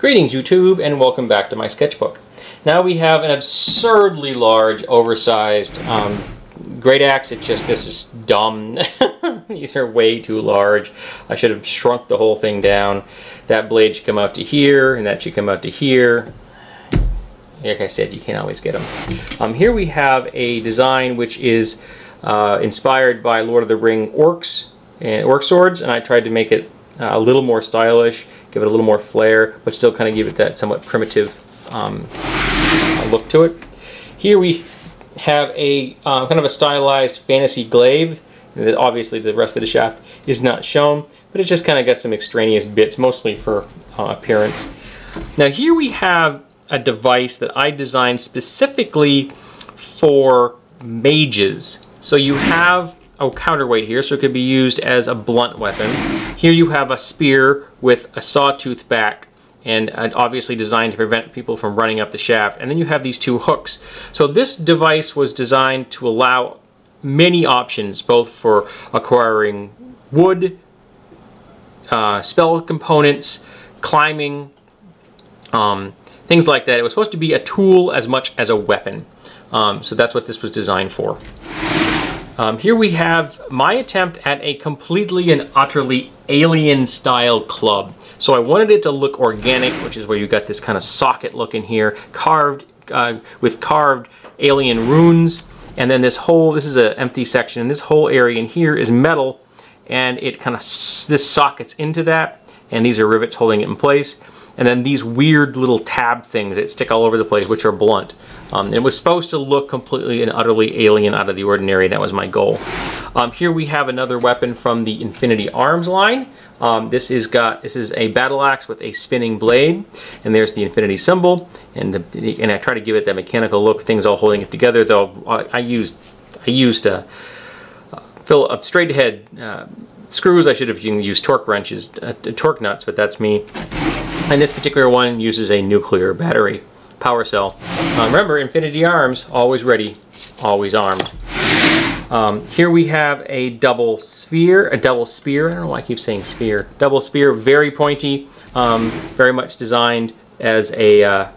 Greetings YouTube and welcome back to my sketchbook. Now we have an absurdly large, oversized great axe. This is dumb. These are way too large. I should have shrunk the whole thing down. That blade should come out to here and that should come out to here. Like I said, you can't always get them. Here we have a design which is inspired by Lord of the Ring orcs and orc swords, and I tried to make it a little more stylish, give it a little more flair, but still kind of give it that somewhat primitive look to it. Here we have a kind of a stylized fantasy glaive. Obviously the rest of the shaft is not shown, but it's just kind of got some extraneous bits, mostly for appearance. Now here we have a device that I designed specifically for mages. So you have a counterweight here, so it could be used as a blunt weapon. Here you have a spear with a sawtooth back, and obviously designed to prevent people from running up the shaft. And then you have these two hooks. So this device was designed to allow many options, both for acquiring wood, spell components, climbing, things like that. It was supposed to be a tool as much as a weapon. So that's what this was designed for. Here we have my attempt at a completely and utterly alien style club. So I wanted it to look organic, which is where you got this kind of socket look in here, carved with carved alien runes. And then this is an empty section, and this whole area in here is metal, and it kind of this sockets into that, and these are rivets holding it in place. And then these weird little tab things that stick all over the place, which are blunt. It was supposed to look completely and utterly alien, out of the ordinary. That was my goal. Here we have another weapon from the Infinity Arms line. This is a battle axe with a spinning blade, and there's the Infinity symbol. And I try to give it that mechanical look, things all holding it together. Though I used straight ahead screws. I should have used torque wrenches, torque nuts, but that's me. And this particular one uses a nuclear battery power cell. Remember, Infinity Arms, always ready, always armed. Here we have a double spear. I don't know why I keep saying sphere. Double spear, very pointy, very much designed as a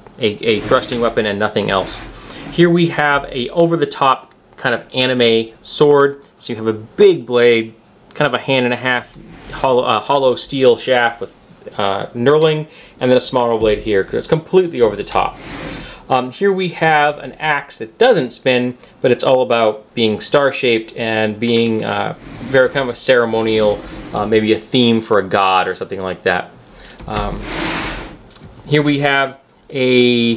thrusting weapon and nothing else. Here we have a over-the-top kind of anime sword. So you have a big blade, kind of a hand and a half hollow steel shaft with knurling, and then a smaller blade here because it's completely over the top. Here we have an axe that doesn't spin, but it's all about being star-shaped and being very kind of a ceremonial, maybe a theme for a god or something like that. Here we have a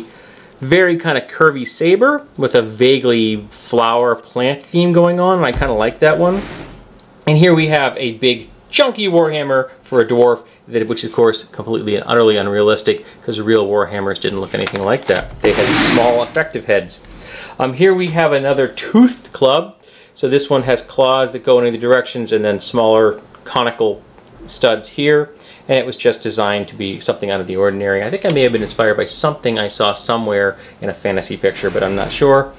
very kind of curvy saber with a vaguely flower plant theme going on, and I kind of like that one. And here we have a big chunky warhammer for a dwarf, which is of course completely and utterly unrealistic because real warhammers didn't look anything like that. They had small effective heads. Here we have another toothed club. So this one has claws that go in either directions and then smaller conical studs here. And it was just designed to be something out of the ordinary. I think I may have been inspired by something I saw somewhere in a fantasy picture, but I'm not sure.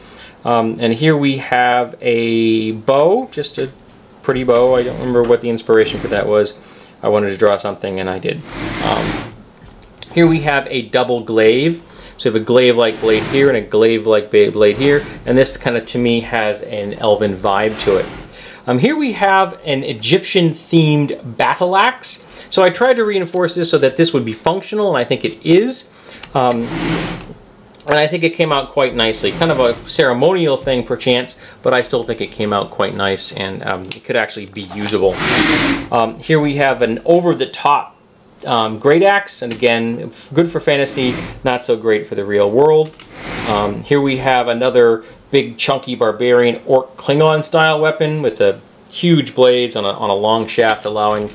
And here we have a bow, just a pretty bow. I don't remember what the inspiration for that was. I wanted to draw something, and I did. Here we have a double glaive. So we have a glaive-like blade here and a glaive-like blade here, and this kind of, to me, has an elven vibe to it. Here we have an Egyptian-themed battle axe. So I tried to reinforce this so that this would be functional, and I think it is. And I think it came out quite nicely. Kind of a ceremonial thing, perchance, but I still think it came out quite nice, and it could actually be usable. Here we have an over-the-top great axe, and again, good for fantasy, not so great for the real world. Here we have another big, chunky barbarian orc Klingon style weapon with the huge blades on a long shaft, allowing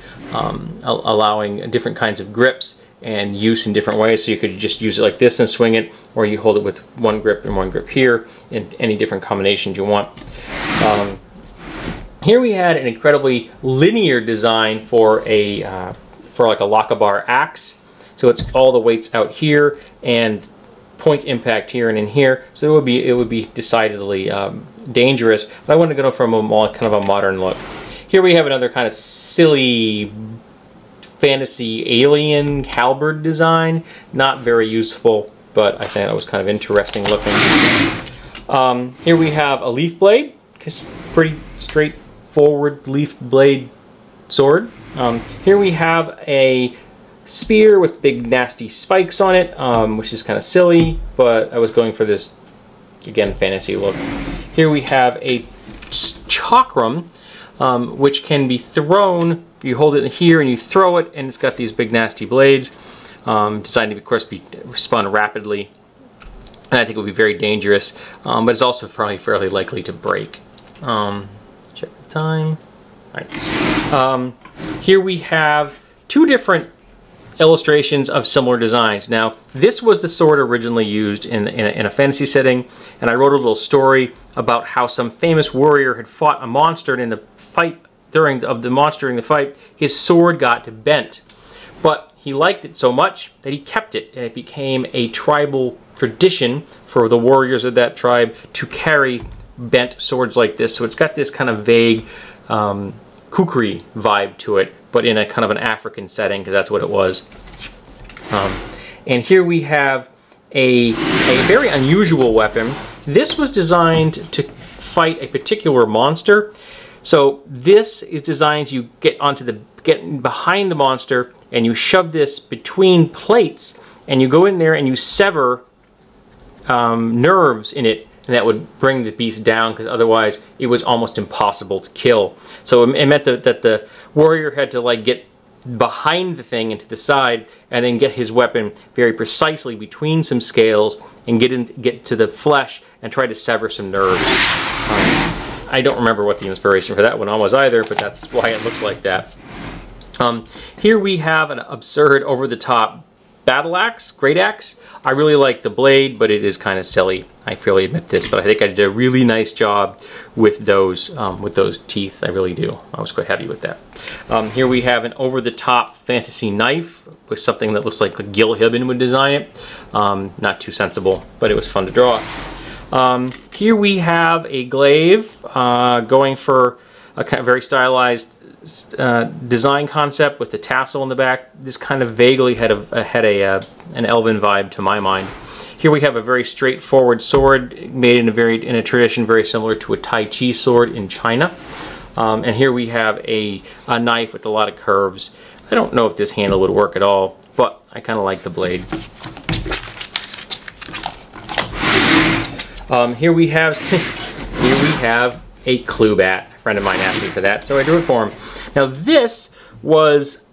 different kinds of grips and use in different ways. So you could just use it like this and swing it, or you hold it with one grip and one grip here in any different combinations you want. Here we had an incredibly linear design for like a Lochabar axe. So it's all the weights out here and point impact here and in here. So it would be decidedly dangerous. But I wanted to go from kind of a modern look. Here we have another kind of silly fantasy alien halberd design. Not very useful, but I think that was kind of interesting looking. Here we have a leaf blade, just pretty straightforward leaf blade sword. Here we have a spear with big nasty spikes on it, which is kind of silly, but I was going for this, again, fantasy look. Here we have a chakram, which can be thrown. You hold it here and you throw it, and it's got these big nasty blades, designed to, of course, be spun rapidly. And I think it would be very dangerous, but it's also probably fairly likely to break. Check the time. All right. Here we have two different illustrations of similar designs. Now, this was the sword originally used in a fantasy setting, and I wrote a little story about how some famous warrior had fought a monster, and in the fight during the fight, his sword got bent. But he liked it so much that he kept it, and it became a tribal tradition for the warriors of that tribe to carry bent swords like this. So it's got this kind of vague kukri vibe to it, but in a kind of an African setting, because that's what it was. And here we have a very unusual weapon. This was designed to fight a particular monster. So this is designed to get behind the monster, and you shove this between plates, and you go in there and you sever nerves in it, and that would bring the beast down, because otherwise it was almost impossible to kill. So it meant that the warrior had to like get behind the thing and to the side, and then get his weapon very precisely between some scales and get to the flesh and try to sever some nerves. I don't remember what the inspiration for that one was either, but that's why it looks like that. Here we have an absurd, over-the-top battle axe, great axe. I really like the blade, but it is kind of silly. I freely admit this, but I think I did a really nice job with those teeth. I really do. I was quite happy with that. Here we have an over-the-top fantasy knife with something that looks like Gil Hibben would design it. Not too sensible, but it was fun to draw. Here we have a glaive, going for a kind of very stylized design concept with the tassel in the back. This kind of vaguely had an elven vibe to my mind. Here we have a very straightforward sword made in a tradition very similar to a Tai Chi sword in China. And here we have a knife with a lot of curves. I don't know if this handle would work at all, but I kind of like the blade. Here we have a Clubat. A friend of mine asked me for that, so I drew it for him. Now this was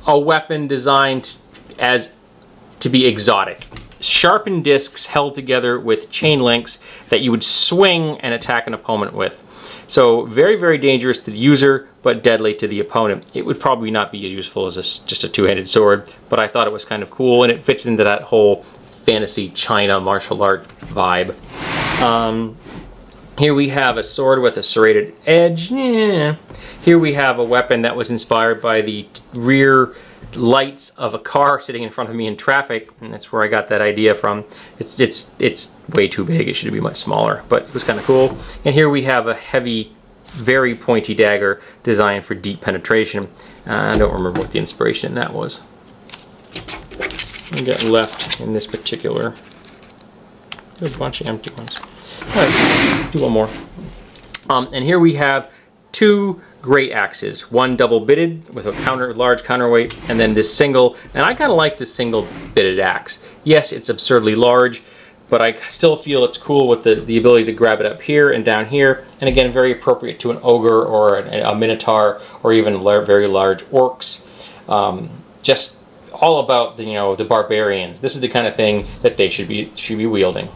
a weapon designed to be exotic. Sharpened discs held together with chain links that you would swing and attack an opponent with. So very, very dangerous to the user, but deadly to the opponent. It would probably not be as useful as just a two-handed sword, but I thought it was kind of cool, and it fits into that whole fantasy China martial art vibe. Here we have a sword with a serrated edge. Yeah. Here we have a weapon that was inspired by the rear lights of a car sitting in front of me in traffic, and that's where I got that idea from. It's way too big. It should be much smaller, but it was kind of cool. And here we have a heavy, very pointy dagger designed for deep penetration. I don't remember what the inspiration in that was. I got left in this particular. A bunch of empty ones. All right, do one more. And here we have two great axes. One double-bitted with a large counterweight, and then this single. And I kind of like this single-bitted axe. Yes, it's absurdly large, but I still feel it's cool with the ability to grab it up here and down here. And again, very appropriate to an ogre or a minotaur or even very large orcs. Just all about the barbarians. This is the kind of thing that they should be wielding.